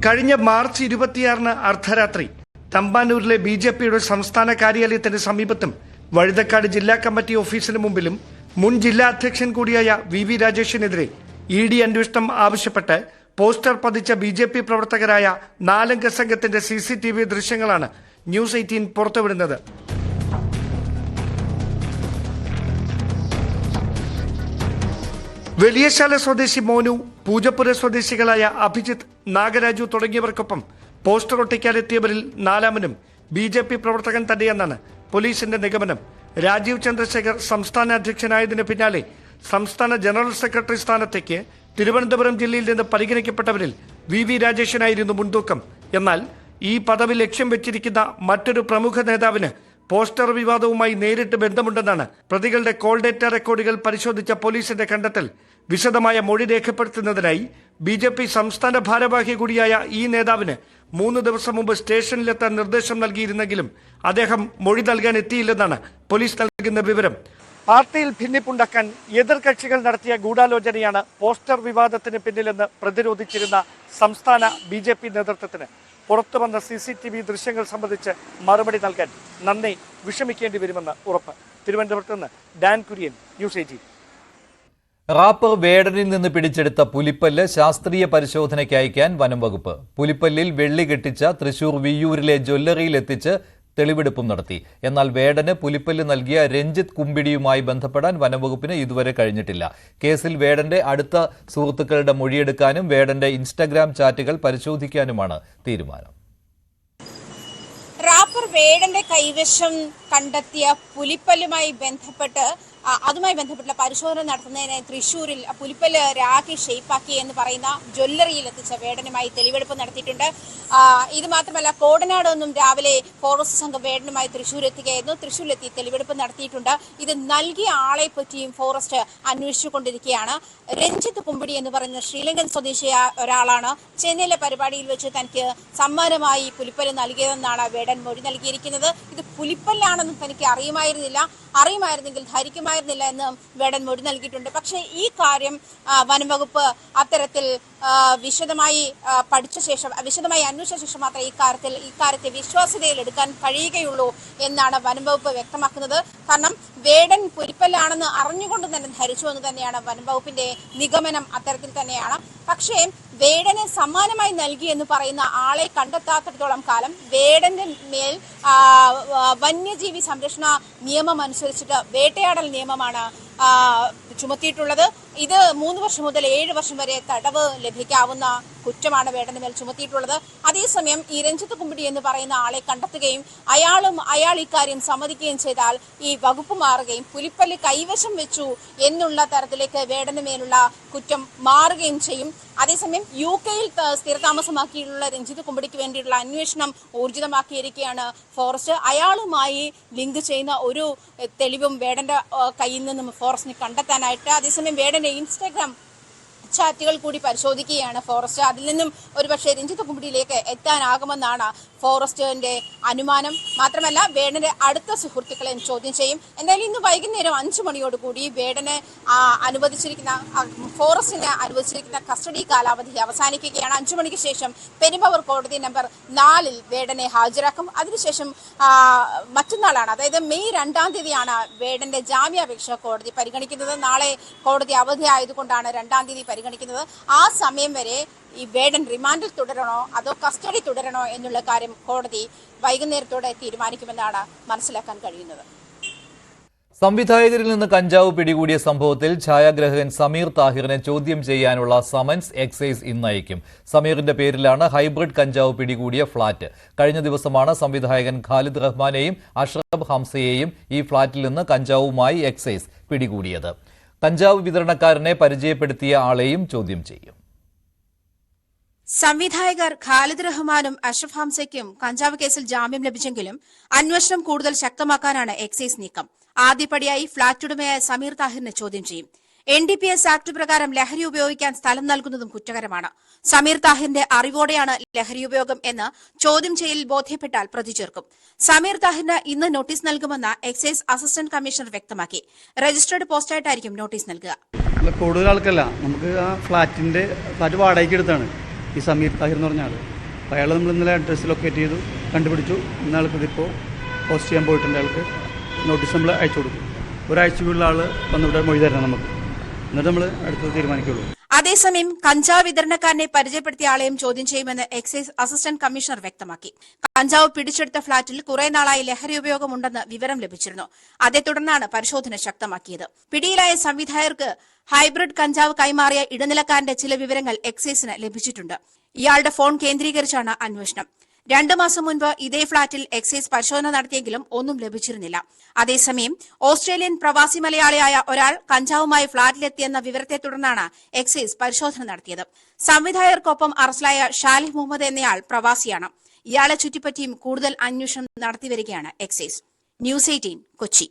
കഴിഞ്ഞ മാർച്ച് 26-ന് അർദ്ധരാത്രി തമ്പാനൂരിലെ BJPയുടെ സംസ്ഥാന കാര്യാലയത്തിന് സമീപത്തും വഴുതക്കാട് ജില്ലാ കമ്മിറ്റി ഓഫീസിന് മുമ്പിലും മുൻ ജില്ലാ അധ്യക്ഷൻ കൂടിയായ VV രാജേഷിനെതിരെ ED അന്വേഷണം ആവശ്യപ്പെട്ട് പോസ്റ്റർ പതിച്ച BJP പ്രവർത്തകരായ 4-അംഗ സംഘത്തിന്റെ CCTV ദൃശ്യങ്ങളാണ് ന്യൂസ് 18 പുറത്തുവിടുന്നത്. വലിയശാല സ്വദേശി മോനു, പൂജപ്പുര സ്വദേശികളായ അഭിജിത്ത്, നാഗരാജു തുടങ്ങിയവർക്കൊപ്പം പോസ്റ്റർ ഒട്ടിക്കാനെത്തിയവരിൽ 4-മനും BJP പ്രവർത്തകൻ തന്നെയെന്നാണ് പോലീസിന്റെ നിഗമനം. രാജീവ് ചന്ദ്രശേഖർ സംസ്ഥാന അധ്യക്ഷനായതിനു പിന്നാലെ സംസ്ഥാന ജനറൽ സെക്രട്ടറി സ്ഥാനത്തേക്ക് തിരുവനന്തപുരം ജില്ലയിൽ നിന്ന് പരിഗണിക്കപ്പെട്ടവരിൽ VV രാജേഷിനായിരുന്നു മുൻതൂക്കം. എന്നാൽ ഈ പദവി ലക്ഷ്യം വെച്ചിരിക്കുന്ന മറ്റൊരു പ്രമുഖ നേതാവിന് പോസ്റ്റർ വിവാദവുമായി നേരിട്ട് ബന്ധമുണ്ടെന്നാണ് പ്രതികളുടെ കോൾ ഡേറ്റ റെക്കോർഡുകൾ പരിശോധിച്ച പോലീസിന്റെ കണ്ടെത്തൽ. വിശദമായ മൊഴി രേഖപ്പെടുത്തുന്നതിനായി BJP സംസ്ഥാന ഭാരവാഹി കൂടിയായ ഈ നേതാവിന് 3 ദിവസം മുമ്പ് സ്റ്റേഷനിലെത്താൻ നിർദ്ദേശം നൽകിയിരുന്നെങ്കിലും അദ്ദേഹം മൊഴി നൽകാൻ എത്തിയില്ലെന്നാണ് പോലീസ് നൽകുന്ന വിവരം. പാർട്ടിയിൽ ഭിന്നിപ്പുണ്ടാക്കാൻ എതിർകക്ഷികൾ നടത്തിയ ഗൂഢാലോചനയാണ് പോസ്റ്റർ വിവാദത്തിന് പിന്നിലെന്ന് പ്രതിരോധിച്ചിരുന്ന സംസ്ഥാന BJP നേതൃത്വത്തിന് പുറത്തു വന്ന CCTV ദൃശ്യങ്ങൾ സംബന്ധിച്ച് മറുപടി നൽകാൻ നന്നേ വിഷമിക്കേണ്ടി വരുമെന്ന് ഉറപ്പ്. തിരുവനന്തപുരത്ത് നിന്ന് ഡാൻ കുര്യൻ, ന്യൂസ് 18. റാപ്പർ വേടനിൽ നിന്ന് പിടിച്ചെടുത്ത പുലിപ്പല്ല് ശാസ്ത്രീയ പരിശോധനയ്ക്ക് അയക്കാൻ വനം വകുപ്പ്. പുലിപ്പല്ലിൽ വെള്ളി കെട്ടിച്ച തൃശൂർ വിയ്യൂരിലെ ജ്വല്ലറിയിൽ എത്തിച്ച് തെളിവെടുപ്പും നടത്തി. എന്നാൽ വേടന് പുലിപ്പല്ല് നൽകിയ രഞ്ജിത്ത് കുമ്പിടിയുമായി ബന്ധപ്പെടാൻ വനംവകുപ്പിന് ഇതുവരെ കഴിഞ്ഞിട്ടില്ല. കേസിൽ വേടന്റെ അടുത്ത സുഹൃത്തുക്കളുടെ മൊഴിയെടുക്കാനും വേടന്റെ ഇൻസ്റ്റഗ്രാം ചാറ്റുകൾ പരിശോധിക്കാനുമാണ് തീരുമാനം. റാപ്പർ വേടന്റെ കൈവശം കണ്ടെത്തിയ പുലിപ്പല്ലുമായി ബന്ധപ്പെട്ട് അതുമായി ബന്ധപ്പെട്ടുള്ള പരിശോധന നടത്തുന്നതിന് തൃശ്ശൂരിൽ പുലിപ്പല്ല് രാഖി ഷെയ്പ്പാക്കി എന്ന് പറയുന്ന ജ്വല്ലറിയിൽ എത്തിച്ച വേടനുമായി തെളിവെടുപ്പ് നടത്തിയിട്ടുണ്ട്. ഇത് മാത്രമല്ല, കോടനാട് നിന്നും രാവിലെ ഫോറസ്റ്റ് സംഘം വേടനുമായി തൃശ്ശൂർ എത്തുകയായിരുന്നു. തൃശ്ശൂരിലെത്തി തെളിവെടുപ്പ് നടത്തിയിട്ടുണ്ട്. ഇത് നൽകിയ ആളെ പറ്റിയും ഫോറസ്റ്റ് അന്വേഷിച്ചുകൊണ്ടിരിക്കുകയാണ്. രഞ്ജിത്ത് കുമ്പിടി എന്ന് പറയുന്ന ശ്രീലങ്കൻ സ്വദേശിയായ ഒരാളാണ്. ചെന്നൈയിലെ പരിപാടിയിൽ വെച്ച് തനിക്ക് സമ്മാനമായി പുലിപ്പല്ല് നൽകിയതെന്നാണ് വേടൻ മൊഴി നൽകിയിരിക്കുന്നത്. ഇത് പുലിപ്പല്ലാണെന്ന് തനിക്ക് അറിയുമായിരുന്നെങ്കിൽ ധരിക്കുമായിരുന്നില്ല എന്ന് വേടൻ മൊഴി നൽകിയിട്ടുണ്ട്. പക്ഷേ ഈ കാര്യം വനംവകുപ്പ് അത്തരത്തിൽ വിശദമായി അന്വേഷിച്ച ശേഷം മാത്രമേ ഇക്കാര്യത്തെ വിശ്വാസ്യതയിൽ എടുക്കാൻ കഴിയുകയുള്ളൂ എന്നാണ് വനംവകുപ്പ് വ്യക്തമാക്കുന്നത്. കാരണം വേടൻ പുലിപ്പല്ലാണെന്ന് അറിഞ്ഞുകൊണ്ട് തന്നെ ധരിച്ചു എന്ന് തന്നെയാണ് വനംവകുപ്പിന്റെ നിഗമനം. അത്തരത്തിൽ തന്നെയാണ്. പക്ഷേ വേടനെ സമ്മാനമായി നൽകി എന്ന് പറയുന്ന ആളെ കണ്ടെത്താത്തിടത്തോളം കാലം വേടന്റെ മേൽ വന്യജീവി സംരക്ഷണ നിയമം അനുസരിച്ചിട്ട് വേട്ടയാടൽ നിയമമാണ് ചുമത്തിയിട്ടുള്ളത്. ഇത് 3 വർഷം മുതൽ 7 വർഷം വരെ തടവ് ലഭിക്കാവുന്ന കുറ്റമാണ് വേടന് മേൽ ചുമത്തിയിട്ടുള്ളത്. അതേസമയം ഈ രഞ്ജിത്ത് കുമ്പിടി എന്ന് പറയുന്ന ആളെ കണ്ടെത്തുകയും അയാൾ ഇക്കാര്യം സമ്മതിക്കുകയും ചെയ്താൽ ഈ വകുപ്പ് മാറുകയും പുലിപ്പല്ല് കൈവശം വെച്ചു എന്നുള്ള തരത്തിലേക്ക് വേടന് മേലുള്ള കുറ്റം മാറുകയും ചെയ്യും. അതേസമയം UK-യിൽ സ്ഥിരതാമസമാക്കിയിട്ടുള്ള രഞ്ജിത്ത് കുമ്പിടിക്ക് വേണ്ടിയിട്ടുള്ള അന്വേഷണം ഊർജിതമാക്കിയിരിക്കുകയാണ് ഫോറസ്റ്റ്. അയാളുമായി ലിങ്ക് ചെയ്യുന്ന ഒരു തെളിവും വേടന്റെ കയ്യിൽ നിന്നും ഫോറസ്റ്റിന് കണ്ടെത്താനായിട്ട്. അതേസമയം വേടന്റെ ഇൻസ്റ്റാഗ്രാം ചാറ്റുകൾ കൂടി പരിശോധിക്കുകയാണ് ഫോറസ്റ്റ്. അതിൽ നിന്നും ഒരുപക്ഷെ രഞ്ജിത്ത് കുമ്പിടിയിലേക്ക് എത്താനാകുമെന്നാണ് ഫോറസ്റ്റിന്റെ അനുമാനം. മാത്രമല്ല, വേടന്റെ അടുത്ത സുഹൃത്തുക്കളെയും ചോദ്യം ചെയ്യും. എന്തായാലും ഇന്ന് വൈകുന്നേരം 5 മണിയോടുകൂടി വേടന് ഫോറസ്റ്റിന് അനുവദിച്ചിരിക്കുന്ന കസ്റ്റഡി കാലാവധി അവസാനിക്കുകയാണ്. 5 മണിക്ക് ശേഷം പെരുമ്പാവൂർ കോടതി നമ്പർ 4 വേടനെ ഹാജരാക്കും. അതിനുശേഷം മറ്റന്നാളാണ്, അതായത് മെയ് 2-ാം തീയതിയാണ് വേടന്റെ ജാമ്യാപേക്ഷ കോടതി പരിഗണിക്കുന്നത്. നാളെ കോടതി അവധി ആയതുകൊണ്ടാണ് 2-ാം തീയതി പരിഗണിക്കുന്നത്. ആ സമയം വരെ ഈ വേടൻ റിമാൻഡിൽ തുടരണോ അതോ കസ്റ്റഡി തുടരണോ എന്നുള്ള കാര്യം കോടതി വൈകുന്നേരത്തോടെ തീരുമാനിക്കുമെന്നാണ് മനസ്സിലാക്കാൻ കഴിയുന്നത്. സംവിധായകരിൽ നിന്ന് കഞ്ചാവ് പിടികൂടിയ സംഭവത്തിൽ ഛായാഗ്രാഹകൻ സമീർ താഹിറിനെ ചോദ്യം ചെയ്യാനുള്ള സമൻസ് എക്സൈസ് ഇന്ന് അയക്കും. സമീറിന്റെ പേരിലാണ് ഹൈബ്രിഡ് കഞ്ചാവ് പിടികൂടിയ ഫ്ളാറ്റ്. കഴിഞ്ഞ ദിവസമാണ് സംവിധായകൻ ഖാലിദ് റഹ്മാനെയും അഷ്റഫ് ഹംസയെയും ഈ ഫ്ളാറ്റിൽ നിന്ന് കഞ്ചാവുമായി എക്സൈസ് പിടികൂടിയത്. കഞ്ചാവ് വിതരണക്കാരനെ പരിചയപ്പെടുത്തിയ ആളെയും ചോദ്യം ചെയ്യും. സംവിധായകർ ഖാലിദ് റഹ്മാനും അഷ്റഫ് ഹംസയ്ക്കും കഞ്ചാവ് കേസിൽ ജാമ്യം ലഭിച്ചെങ്കിലും അന്വേഷണം കൂടുതൽ ശക്തമാക്കാനാണ് എക്സൈസ് നീക്കം. ആദ്യപടിയായി ഫ്ളാറ്റ് ഉടമയായ സമീർ താഹിറിനെ ചോദ്യം ചെയ്യും. NDPS ആക്ട് പ്രകാരം ലഹരി ഉപയോഗിക്കാൻ സ്ഥലം നൽകുന്നതും കുറ്റകരമാണ്. സമീർ താഹിറിന്റെ അറിവോടെയാണ് ലഹരി ഉപയോഗം എന്ന് ചോദ്യം ചെയ്യലിൽ ബോധ്യപ്പെട്ടാൽ പ്രതി ചേർക്കും. സമീർ താഹിറിന് ഇന്ന് നോട്ടീസ് നൽകുമെന്ന് എക്സൈസ് അസിസ്റ്റന്റ് കമ്മീഷണർ വ്യക്തമാക്കി. രജിസ്റ്റേർഡ് പോസ്റ്റായിട്ടായിരിക്കും നോട്ടീസ് നൽകുക. കൂടുതൽ ആൾക്കല്ല, നമുക്ക് ആ ഫ്ളാറ്റ് വാടകയ്ക്ക് എടുത്താണ് ഈ സമീർ താഹിർ എന്ന് പറഞ്ഞ ആൾ. അയാൾ നമ്മൾ ഇന്നലെ അഡ്രസ്സ് ലൊക്കേറ്റ് ചെയ്തു, കണ്ടുപിടിച്ചു. ഇന്നാൾക്ക് ഇതിപ്പോൾ പോസ്റ്റ് ചെയ്യാൻ പോയിട്ടുണ്ട്. അയാൾക്ക് നോട്ടീസ് നമ്മൾ അയച്ചു കൊടുക്കും. ഒരാഴ്ചക്കുള്ള ആൾ വന്നിവിടെ മൊഴി തരണം നമുക്ക്, എന്നിട്ട് നമ്മൾ അടുത്തത് തീരുമാനിക്കുള്ളൂ. അതേസമയം കഞ്ചാവ് വിതരണക്കാരനെ പരിചയപ്പെടുത്തിയ ആളെയും ചോദ്യം ചെയ്യുമെന്ന് എക്സൈസ് അസിസ്റ്റന്റ് കമ്മീഷണർ വ്യക്തമാക്കി. കഞ്ചാവ് പിടിച്ചെടുത്ത ഫ്ളാറ്റിൽ കുറെ നാളായി ലഹരി ഉപയോഗം ഉണ്ടെന്ന് വിവരം ലഭിച്ചിരുന്നു. അതേ തുടർന്നാണ് പരിശോധന ശക്തമാക്കിയത്. പിടിയിലായ സംവിധായകർക്ക് ഹൈബ്രിഡ് കഞ്ചാവ് കൈമാറിയ ഇടനിലക്കാരന്റെ ചില വിവരങ്ങൾ എക്സൈസിന് ലഭിച്ചിട്ടുണ്ട്. ഇയാളുടെ ഫോൺ കേന്ദ്രീകരിച്ചാണ് അന്വേഷണം. 2 മാസം മുൻപ് ഇതേ ഫ്ളാറ്റിൽ എക്സൈസ് പരിശോധന നടത്തിയെങ്കിലും ഒന്നും ലഭിച്ചിരുന്നില്ല. അതേസമയം ഓസ്ട്രേലിയൻ പ്രവാസി മലയാളിയായ ഒരാൾ കഞ്ചാവുമായി ഫ്ളാറ്റിലെത്തിയെന്ന വിവരത്തെ തുടർന്നാണ് എക്സൈസ് പരിശോധന നടത്തിയത്. സംവിധായകർക്കൊപ്പം അറസ്റ്റിലായ ഷാലിഹ് മുഹമ്മദ് എന്നയാൾ പ്രവാസിയാണ്. ഇയാളെ ചുറ്റിപ്പറ്റിയും കൂടുതൽ അന്വേഷണം നടത്തിവരികയാണ് excise. News 18 Kochi.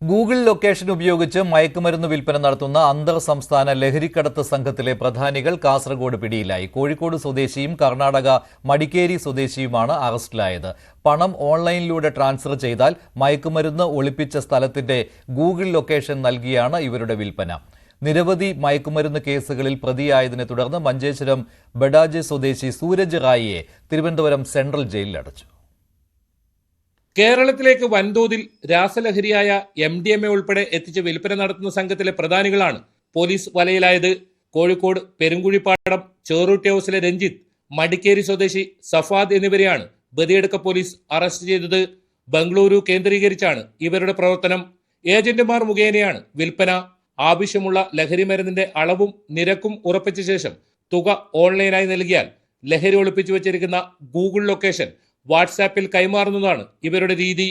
Google location ഉപയോഗിച്ച് മയക്കുമരുന്ന് വിൽപ്പന നടത്തുന്ന അന്തർ സംസ്ഥാന ലഹരിക്കടത്ത് സംഘത്തിലെ പ്രധാനികൾ കാസർഗോഡ് പിടിയിലായി. കോഴിക്കോട് സ്വദേശിയും കർണാടക മടിക്കേരി സ്വദേശിയുമാണ് അറസ്റ്റിലായത്. പണം ഓൺലൈനിലൂടെ ട്രാൻസ്ഫർ ചെയ്താൽ മയക്കുമരുന്ന് ഒളിപ്പിച്ച സ്ഥലത്തിന്റെ ഗൂഗിൾ ലൊക്കേഷൻ നൽകിയാണ് ഇവരുടെ വിൽപ്പന. നിരവധി മയക്കുമരുന്ന് കേസുകളിൽ പ്രതിയായതിനെ തുടർന്ന് മഞ്ചേശ്വരം ബഡാജ് സ്വദേശി സൂരജ് റായിയെ തിരുവനന്തപുരം സെൻട്രൽ ജയിലിൽ അടച്ചു. കേരളത്തിലേക്ക് വൻതോതിൽ രാസലഹരിയായ MDMA ഉൾപ്പെടെ എത്തിച്ച് വിൽപ്പന നടത്തുന്ന സംഘത്തിലെ പ്രധാനികളാണ് പോലീസ് വലയിലായത്. കോഴിക്കോട് പെരുങ്കുഴിപ്പാടം ചേറൂട്ടി ഹൌസിലെ രഞ്ജിത്ത്, മടിക്കേരി സ്വദേശി സഫാദ് എന്നിവരെയാണ് ബദിയടുക്ക പോലീസ് അറസ്റ്റ് ചെയ്തത്. ബംഗളൂരു കേന്ദ്രീകരിച്ചാണ് ഇവരുടെ പ്രവർത്തനം. ഏജന്റുമാർ മുഖേനയാണ് വിൽപ്പന. ആവശ്യമുള്ള ലഹരിമരുന്നിന്റെ അളവും നിരക്കും ഉറപ്പിച്ച ശേഷം തുക ഓൺലൈനായി നൽകിയാൽ ലഹരി ഒളിപ്പിച്ചു വച്ചിരിക്കുന്ന ഗൂഗിൾ ലൊക്കേഷൻ വാട്സാപ്പിൽ കൈമാറുന്നതാണ് ഇവരുടെ രീതി.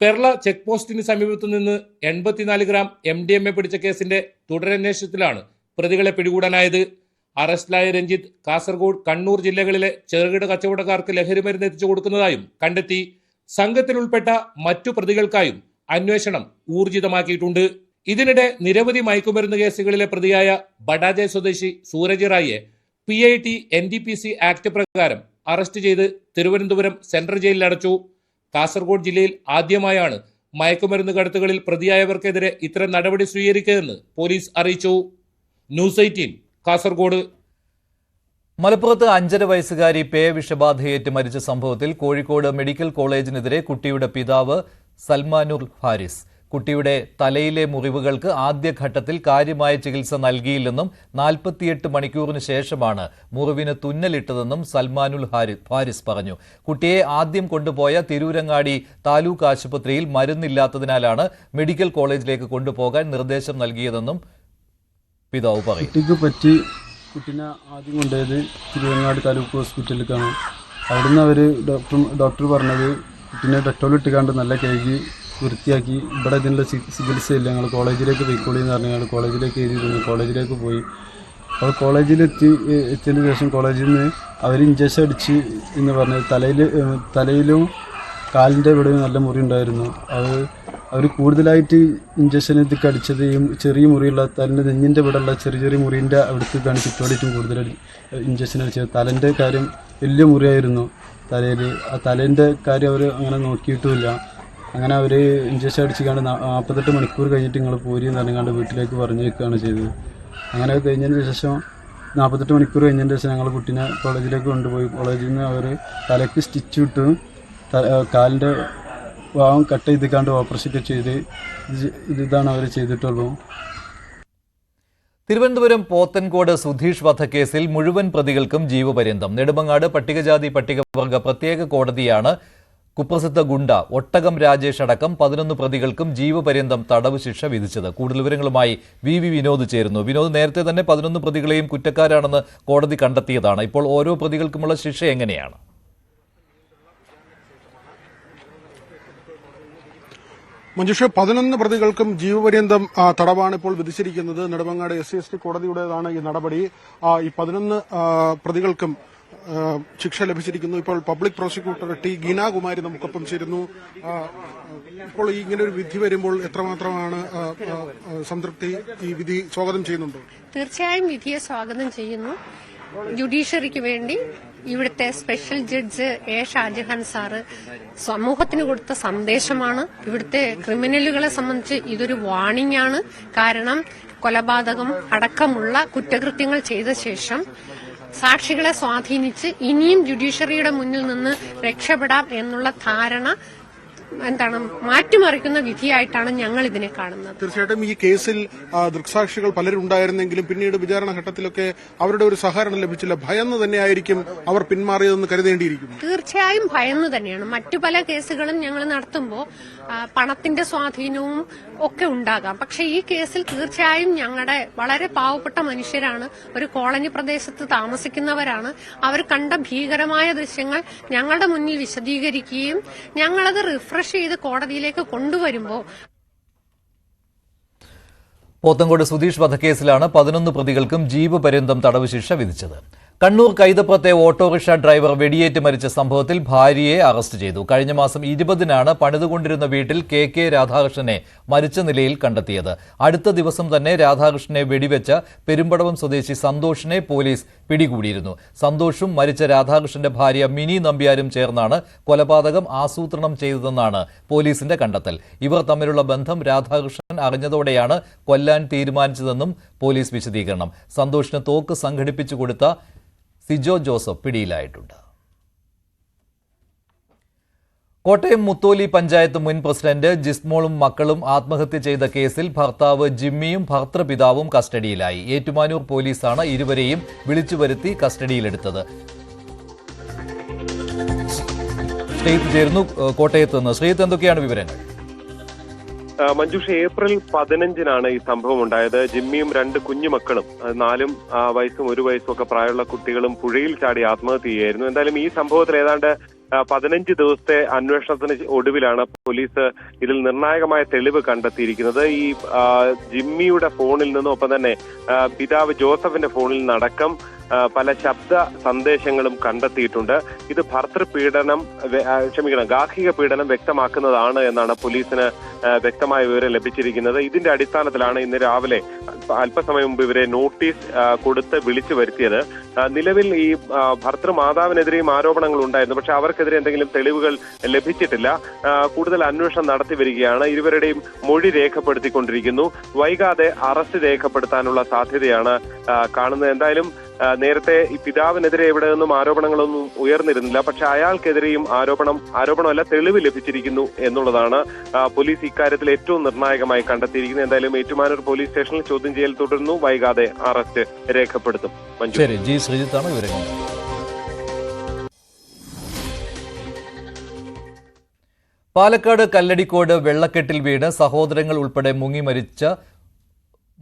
പെർള ചെക്ക് പോസ്റ്റിന് സമീപത്തു നിന്ന് 84 ഗ്രാം MDMA പിടിച്ച കേസിന്റെ തുടരന്വേഷണത്തിലാണ് പ്രതികളെ പിടികൂടാനായത്. അറസ്റ്റിലായ രഞ്ജിത്ത് കാസർഗോഡ്, കണ്ണൂർ ജില്ലകളിലെ ചെറുകിട കച്ചവടക്കാർക്ക് ലഹരിമരുന്ന് എത്തിച്ചു കൊടുക്കുന്നതായും കണ്ടെത്തി. സംഘത്തിലുൾപ്പെട്ട മറ്റു പ്രതികൾക്കായും അന്വേഷണം ഊർജിതമാക്കിയിട്ടുണ്ട്. ഇതിനിടെ നിരവധി മയക്കുമരുന്ന് കേസുകളിലെ പ്രതിയായ ബഡാജെ സ്വദേശി സൂരജ് റായിയെ PIT NDPC ആക്ട് പ്രകാരം അറസ്റ്റ് ചെയ്ത് തിരുവനന്തപുരം സെൻട്രൽ ജയിലിൽ അടച്ചു. കാസർഗോഡ് ജില്ലയിൽ ആദ്യമായാണ് മയക്കുമരുന്ന് കടത്തുകളിൽ പ്രതിയായവർക്കെതിരെ ഇത്തരം നടപടി സ്വീകരിക്കുകയെന്ന് പോലീസ് അറിയിച്ചു. ന്യൂസ് 18 കാസർഗോഡ്. മലപ്പുറത്ത് 5.5 വയസ്സുകാരി വിഷബാധയേറ്റ് മരിച്ച സംഭവത്തിൽ കോഴിക്കോട് മെഡിക്കൽ കോളേജിനെതിരെ കുട്ടിയുടെ പിതാവ് സൽമാനുൽ ഹാരിസ് കുട്ടിയുടെ തലയിലെ മുറിവുകൾക്ക് ആദ്യഘട്ടത്തിൽ കാര്യമായ ചികിത്സ നൽകിയില്ലെന്നും 48 മണിക്കൂറിന് ശേഷമാണ് മുറിവിന് തുന്നലിട്ടതെന്നും സൽമാനുൽ ഹാരിസ് പറഞ്ഞു. കുട്ടിയെ ആദ്യം കൊണ്ടുപോയ തിരൂരങ്ങാടി താലൂക്ക് ആശുപത്രിയിൽ മരുന്നില്ലാത്തതിനാലാണ് മെഡിക്കൽ കോളേജിലേക്ക് കൊണ്ടുപോകാൻ നിർദ്ദേശം നൽകിയതെന്നും പിതാവ് പറയും. കുട്ടീനെ ആദ്യം കൊണ്ടുപോയത് തിരുവങ്ങാട് താലൂക്ക് ഹോസ്പിറ്റലിലേക്കാണ്. അവിടുന്ന് അവർ ഡോക്ടർ പറഞ്ഞത് കുട്ടീനെ ഡെറ്റോളിട്ടുകാണ്ട് നല്ല കഴുകി വൃത്തിയാക്കി ഇവിടെ ഇതിനുള്ള ചികിത്സയില്ല, ഞങ്ങൾ കോളേജിലേക്ക് പോയിക്കോളി എന്ന് പറഞ്ഞ് ഞങ്ങൾ കോളേജിലേക്ക് എഴുതി തന്നു. കോളേജിലേക്ക് പോയി. അപ്പോൾ എത്തിയതിന് ശേഷം കോളേജിൽ നിന്ന് അവർ ഇഞ്ചക്ഷൻ അടിച്ച് എന്ന് പറഞ്ഞ് തലയിലും കാലിൻ്റെ ഇവിടെ നല്ല മുറി ഉണ്ടായിരുന്നു. അവർ കൂടുതലായിട്ട് ഇഞ്ചക്ഷൻ ഇതൊക്കെ അടിച്ചത് ഈ ചെറിയ മുറിയുള്ള തലൻ്റെ നെഞ്ഞിൻ്റെ ഇവിടെ ഉള്ള ചെറിയ മുറിൻ്റെ അവിടത്തേക്കാണ് ചുറ്റോടിയിട്ടും കൂടുതൽ ഇഞ്ചക്ഷൻ അടിച്ചത്. തലൻ്റെ കാര്യം വലിയ മുറിയായിരുന്നു തലയിൽ. ആ തലേൻ്റെ കാര്യം അവർ അങ്ങനെ നോക്കിയിട്ടുമില്ല. അങ്ങനെ അവർ ഇഞ്ചക്ഷൻ അടിച്ചിക്കാണ്ട് 48 മണിക്കൂർ കഴിഞ്ഞിട്ട് നിങ്ങൾ പോരി എന്ന് പറഞ്ഞാണ്ട് വീട്ടിലേക്ക് പറഞ്ഞേക്കുകയാണ് ചെയ്തത്. അങ്ങനെ കഴിഞ്ഞതിന് ശേഷം 48 മണിക്കൂർ കഴിഞ്ഞതിന് ശേഷം ഞങ്ങൾ കുട്ടീനെ കോളേജിലേക്ക് കൊണ്ടുപോയി. കോളേജിൽ നിന്ന് അവർ തലയ്ക്ക് സ്റ്റിച്ച് ഇട്ട് കാലിൻ്റെ ഭാഗം കട്ട് ചെയ്തിക്കാണ്ട് ഓപ്പറേഷൻ ചെയ്ത് ഇതാണ് അവർ ചെയ്തിട്ടുള്ളൂ. തിരുവനന്തപുരം പോത്തൻകോട് സുധീഷ് വധക്കേസിൽ മുഴുവൻ പ്രതികൾക്കും ജീവപര്യന്തം. നെടുമങ്ങാട് പട്ടികജാതി പട്ടികവർഗ പ്രത്യേക കോടതിയാണ് കുപ്രസിദ്ധ ഗുണ്ട ഒട്ടകം രാജേഷ് അടക്കം 11 പ്രതികൾക്കും ജീവപര്യന്തം തടവ് ശിക്ഷ വിധിച്ചത്. കൂടുതൽ വിവരങ്ങളുമായി വി വിനോദ് ചേരുന്നു. വിനോദ്, നേരത്തെ തന്നെ 11 പ്രതികളെയും കുറ്റക്കാരാണെന്ന് കോടതി കണ്ടെത്തിയതാണ്. ഇപ്പോൾ ഓരോ പ്രതികൾക്കുമുള്ള ശിക്ഷ എങ്ങനെയാണ്? മഞ്ജുഷ, 11 പ്രതികൾക്കും ജീവപര്യന്തം തടവാണ് ഇപ്പോൾ വിധിച്ചിരിക്കുന്നത്. നെടുമങ്ങാട് SC/ST കോടതിയുടേതാണ് ഈ നടപടി. ഈ 11 പ്രതികൾക്കും ശിക്ഷ ലഭിച്ചിരിക്കുന്നു. ഇപ്പോൾ പബ്ലിക് പ്രോസിക്യൂട്ടർ T. ഗീനാകുമാരി നമുക്കൊപ്പം ചേരുന്നു. ഇപ്പോൾ ഇങ്ങനെ ഒരു വിധി വരുമ്പോൾ എത്രമാത്രമാണ് സംതൃപ്തി? ഈ വിധി സ്വാഗതം ചെയ്യുന്നുണ്ടോ? തീർച്ചയായും വിധിയെ സ്വാഗതം ചെയ്യുന്നു. ജുഡീഷ്യറിക്ക് വേണ്ടി ഇവിടുത്തെ special judge A. Shajahan sir സമൂഹത്തിന് കൊടുത്ത സന്ദേശമാണ്. ഇവിടുത്തെ ക്രിമിനലുകളെ സംബന്ധിച്ച് ഇതൊരു വാർണിംഗ് ആണ്. കാരണം കൊലപാതകം അടക്കമുള്ള കുറ്റകൃത്യങ്ങൾ ചെയ്ത ശേഷം സാക്ഷികളെ സ്വാധീനിച്ച് ഇനിയും ജുഡീഷ്യറിയുടെ മുന്നിൽ നിന്ന് രക്ഷപ്പെടാം എന്നുള്ള ധാരണ മാറ്റിമറിക്കുന്ന വിധിയായിട്ടാണ് ഞങ്ങൾ ഇതിനെ കാണുന്നത്. തീർച്ചയായിട്ടും ഈ കേസിൽ ദൃക്സാക്ഷികൾ പലരും ഉണ്ടായിരുന്നെങ്കിലും പിന്നീട് വിചാരണ ഘട്ടത്തിലൊക്കെ അവരുടെ ഒരു സഹകരണം ലഭിച്ചില്ല. ഭയന്ന് തന്നെയായിരിക്കും അവർ പിന്മാറിയതെന്ന് കരുതേണ്ടിയിരിക്കുന്നു. തീർച്ചയായും ഭയന്ന് തന്നെയാണ്. മറ്റു പല കേസുകളും ഞങ്ങൾ നടത്തുമ്പോൾ പണത്തിന്റെ സ്വാധീനവും ഒക്കെ ഉണ്ടാകാം. പക്ഷെ ഈ കേസിൽ തീർച്ചയായും ഞങ്ങളുടെ വളരെ പാവപ്പെട്ട മനുഷ്യരാണ്, ഒരു കോളനി പ്രദേശത്ത് താമസിക്കുന്നവരാണ്. അവർ കണ്ട ഭീകരമായ ദൃശ്യങ്ങൾ ഞങ്ങളുടെ മുന്നിൽ വിശദീകരിക്കുകയും ഞങ്ങളത് റിഫ്രഷ് ചെയ്ത് കോടതിയിലേക്ക് കൊണ്ടുവരുമ്പോൾ പോത്തൻകോട് സുധീഷ് വധക്കേസിലാണ് 11 പ്രതികൾക്കും ജീവപര്യന്തം തടവ് ശിക്ഷ വിധിച്ചത്. കണ്ണൂർ കൈതപ്രത്തെ ഓട്ടോറിക്ഷ ഡ്രൈവർ വെടിയേറ്റ് മരിച്ച സംഭവത്തിൽ ഭാര്യയെ അറസ്റ്റ് ചെയ്തു. കഴിഞ്ഞ മാസം 20-നാണ് പണിതുകൊണ്ടിരുന്ന വീട്ടിൽ KK രാധാകൃഷ്ണനെ മരിച്ച നിലയിൽ കണ്ടെത്തിയത്. അടുത്ത ദിവസം തന്നെ രാധാകൃഷ്ണനെ വെടിവെച്ച പെരുമ്പടവം സ്വദേശി സന്തോഷിനെ പോലീസ് പിടികൂടിയിരുന്നു. സന്തോഷും മരിച്ച രാധാകൃഷ്ണന്റെ ഭാര്യ മിനി നമ്പ്യാരും ചേർന്നാണ് കൊലപാതകം ആസൂത്രണം ചെയ്തതെന്നാണ് പോലീസിന്റെ കണ്ടെത്തൽ. ഇവർ തമ്മിലുള്ള ബന്ധം രാധാകൃഷ്ണൻ അറിഞ്ഞതോടെയാണ് കൊല്ലാൻ തീരുമാനിച്ചതെന്നും പോലീസ് വിശദീകരണം. സന്തോഷിന് തോക്ക് സംഘടിപ്പിച്ചു കൊടുത്ത സിജോ ജോസഫ് പിടിയിലായിട്ടുണ്ട്. കോട്ടയം മുത്തോലി പഞ്ചായത്ത് മുൻ പ്രസിഡന്റ് ജിസ്മോളും മക്കളും ആത്മഹത്യ ചെയ്ത കേസിൽ ഭർത്താവ് ജിമ്മിയും ഭർത്തൃപിതാവും കസ്റ്റഡിയിലായി. ഏറ്റുമാനൂർ പോലീസാണ് ഇരുവരെയും വിളിച്ചുവരുത്തി കസ്റ്റഡിയിലെടുത്തത്. ശ്രീത്ത് ചേർന്നു കോട്ടയത്ത് നിന്ന്. ശ്രീത്ത്, എന്തൊക്കെയാണ് വിവരങ്ങൾ? മഞ്ജുഷ, ഏപ്രിൽ 15-നാണ് ഈ സംഭവം ഉണ്ടായത്. ജിമ്മിയും 2 കുഞ്ഞുമക്കളും 4 വയസ്സും 1 വയസ്സും ഒക്കെ പ്രായമുള്ള കുട്ടികളും പുഴയിൽ ചാടി ആത്മഹത്യ ചെയ്യായിരുന്നു. എന്തായാലും ഈ സംഭവത്തിൽ ഏതാണ്ട് 15 ദിവസത്തെ അന്വേഷണത്തിന് ഒടുവിലാണ് പോലീസ് ഇതിൽ നിർണായകമായ തെളിവ് കണ്ടെത്തിയിരിക്കുന്നത്. ഈ ജിമ്മിയുടെ ഫോണിൽ നിന്നും ഒപ്പം തന്നെ പിതാവ് ജോസഫിന്റെ ഫോണിൽ നിന്നടക്കം പല ശബ്ദ സന്ദേശങ്ങളും കണ്ടെത്തിയിട്ടുണ്ട്. ഇത് ഗാർഹിക പീഡനം വ്യക്തമാക്കുന്നതാണ് എന്നാണ് പോലീസിന് വ്യക്തമായ വിവരം ലഭിച്ചിരിക്കുന്നത്. ഇതിന്റെ അടിസ്ഥാനത്തിലാണ് ഇന്ന് രാവിലെ അല്പസമയം മുമ്പ് ഇവരെ നോട്ടീസ് കൊടുത്ത് വിളിച്ചു വരുത്തിയത്. നിലവിൽ ഈ ഭർത്തൃമാതാവിനെതിരെയും ആരോപണങ്ങൾ ഉണ്ടായിരുന്നു, പക്ഷെ അവർക്കെതിരെ എന്തെങ്കിലും തെളിവുകൾ ലഭിച്ചിട്ടില്ല. കൂടുതൽ അന്വേഷണം നടത്തി വരികയാണ്. ഇരുവരുടെയും മൊഴി രേഖപ്പെടുത്തിക്കൊണ്ടിരിക്കുന്നു. വൈകാതെ അറസ്റ്റ് രേഖപ്പെടുത്താനുള്ള സാധ്യതയാണ് കാണുന്നത്. എന്തായാലും നേരത്തെ ഈ പിതാവിനെതിരെ എവിടെ നിന്നും ആരോപണങ്ങളൊന്നും ഉയർന്നിരുന്നില്ല, പക്ഷെ അയാൾക്കെതിരെയും ആരോപണമല്ല തെളിവ് ലഭിച്ചിരിക്കുന്നു എന്നുള്ളതാണ് പോലീസ് ഇക്കാര്യത്തിൽ ഏറ്റവും നിർണായകമായി കണ്ടെത്തിയിരിക്കുന്നത്. എന്തായാലും ഏറ്റുമാനൂർ പോലീസ് സ്റ്റേഷനിൽ ചോദ്യം ചെയ്യൽ തുടരുന്നു. വൈകാതെ അറസ്റ്റ് രേഖപ്പെടുത്തും. ശരി, ജി ശ്രീജിത്താണ് വിവരങ്ങൾ. പാലക്കാട് കല്ലടിക്കോട് വെള്ളക്കെട്ടിൽ വീണ് സഹോദരങ്ങൾ ഉൾപ്പെടെ മുങ്ങി മരിച്ച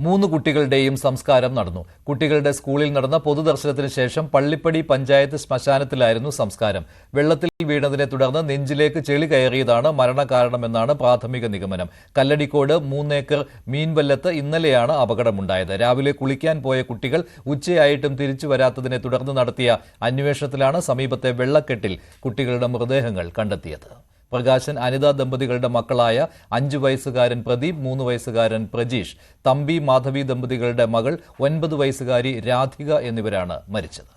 3 കുട്ടികളുടെയും സംസ്കാരം നടന്നു. കുട്ടികളുടെ സ്കൂളിൽ നടന്ന പൊതുദർശനത്തിന് ശേഷം പള്ളിപ്പടി പഞ്ചായത്ത് ശ്മശാനത്തിലായിരുന്നു സംസ്കാരം. വെള്ളത്തിൽ വീണതിനെ തുടർന്ന് നെഞ്ചിലേക്ക് ചെളി കയറിയതാണ് മരണകാരണമെന്നാണ് പ്രാഥമിക നിഗമനം. കല്ലടിക്കോട് 3 ഏക്കർ മീൻവല്ലത്ത് ഇന്നലെയാണ് അപകടമുണ്ടായത്. രാവിലെ കുളിക്കാൻ പോയ കുട്ടികൾ ഉച്ചയായിട്ടും തിരിച്ചു വരാത്തതിനെ തുടർന്ന് നടത്തിയ അന്വേഷണത്തിലാണ് സമീപത്തെ വെള്ളക്കെട്ടിൽ കുട്ടികളുടെ മൃതദേഹങ്ങൾ കണ്ടെത്തിയത്. പ്രകാശൻ അനിത ദമ്പതികളുടെ മക്കളായ 5 വയസ്സുകാരൻ പ്രദീപ്, 3 വയസ്സുകാരൻ പ്രജീഷ്, തമ്പി മാധവി ദമ്പതികളുടെ മകൾ 9 വയസ്സുകാരി രാധിക എന്നിവരാണ് മരിച്ചത്.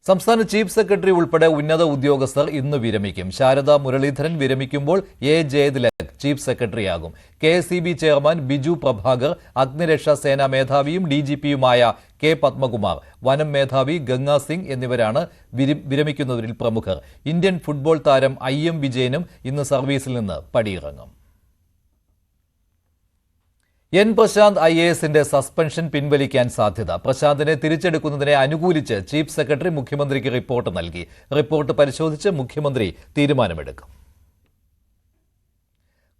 സംസ്ഥാന ചീഫ് സെക്രട്ടറി ഉൾപ്പെടെ ഉന്നത ഉദ്യോഗസ്ഥർ ഇന്ന് വിരമിക്കും. ശാരദ മുരളീധരൻ വിരമിക്കുമ്പോൾ എ ജയതിലക് ചീഫ് സെക്രട്ടറിയാകും. KSEB ചെയർമാൻ ബിജു പ്രഭാകർ, അഗ്നിരക്ഷാ സേനാ മേധാവിയും DGPയുമായ കെ പത്മകുമാർ, വനം മേധാവി ഗംഗാ സിംഗ് എന്നിവരാണ് വിരമിക്കുന്നവരിൽ പ്രമുഖർ. ഇന്ത്യൻ ഫുട്ബോൾ താരം IM വിജയനും ഇന്ന് സർവീസിൽ നിന്ന് പടിയിറങ്ങും. എൻ പ്രശാന്ത് IASന്റെ സസ്പെൻഷൻ പിൻവലിക്കാൻ സാധ്യത. പ്രശാന്തിനെ തിരിച്ചെടുക്കുന്നതിനെ അനുകൂലിച്ച് ചീഫ് സെക്രട്ടറി മുഖ്യമന്ത്രിക്ക് റിപ്പോർട്ട് നൽകി. റിപ്പോർട്ട് പരിശോധിച്ച് മുഖ്യമന്ത്രി തീരുമാനമെടുക്കും.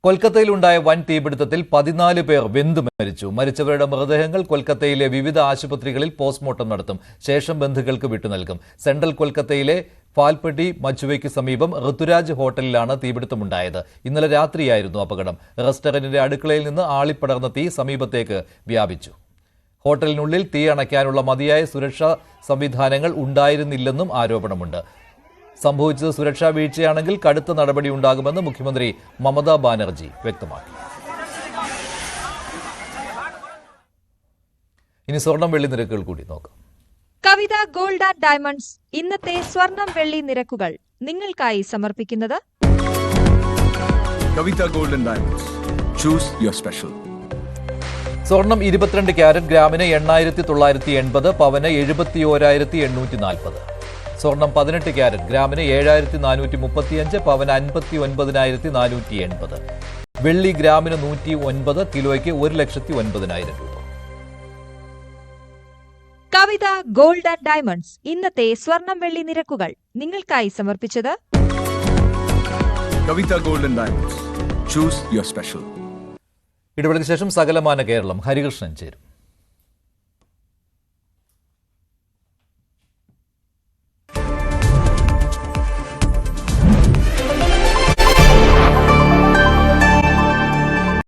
കൊൽക്കത്തയിലുണ്ടായ വൻ തീപിടുത്തത്തിൽ 14 പേർ വെന്തു മരിച്ചു. മരിച്ചവരുടെ മൃതദേഹങ്ങൾ കൊൽക്കത്തയിലെ വിവിധ ആശുപത്രികളിൽ പോസ്റ്റ്മോർട്ടം നടത്തും. ശേഷം ബന്ധുക്കൾക്ക് വിട്ടുനൽകും. സെൻട്രൽ കൊൽക്കത്തയിലെ ഫാൽപട്ടി മച്ചുവയ്ക്ക് സമീപം ഋതുരാജ് ഹോട്ടലിലാണ് തീപിടുത്തമുണ്ടായത്. ഇന്നലെ രാത്രിയായിരുന്നു അപകടം. റെസ്റ്റോറന്റിന്റെ അടുക്കളയിൽ നിന്ന് ആളിപ്പടർന്ന തീ സമീപത്തേക്ക് വ്യാപിച്ചു. ഹോട്ടലിനുള്ളിൽ തീ അണയ്ക്കാനുള്ള മതിയായ സുരക്ഷാ സംവിധാനങ്ങൾ ഉണ്ടായിരുന്നില്ലെന്നും ആരോപണമുണ്ട്. സംഭവിച്ചത് സുരക്ഷാ വീഴ്ചയാണെങ്കിൽ കടുത്ത നടപടി ഉണ്ടാകുമെന്ന് മുഖ്യമന്ത്രി മമതാ ബാനർജി വ്യക്തമാക്കി. ഇനി സ്വർണം വെള്ളി നിരക്കുകൾ കൂടി നോക്കാം. കവിത ഗോൾഡ് ആൻഡ് ഡയമണ്ട്സ് ഇന്നത്തെ സ്വർണം വെള്ളി നിരക്കുകൾ നിങ്ങൾക്കായി സമർപ്പിക്കുന്നത് Kavitha gold and diamonds. Choose your special. സ്വർണം 22 ക്യാരറ്റ് ഗ്രാമിന് 8,980, പവന് 71,840. സ്വർണം 18 ക്യാരറ്റ് ഗ്രാമിന് 7,435, പവന് 59,480. വെള്ളി ഗ്രാമിന് 109, കിലോയ്ക്ക് 1,09,000 രൂപ. കവിത ഗോൾഡ് ആൻഡ് ഡയമണ്ട്സ് ഇന്നത്തെ സ്വർണം വെള്ളി നിരക്കുകൾ നിങ്ങൾക്കായി സമർപ്പിച്ചത് Kavitha gold and diamonds. Choose your special. ഇടവേളയ്ക്ക് ശേഷം സകലമാന കേരളം ഹരികൃഷ്ണൻ ചേരും.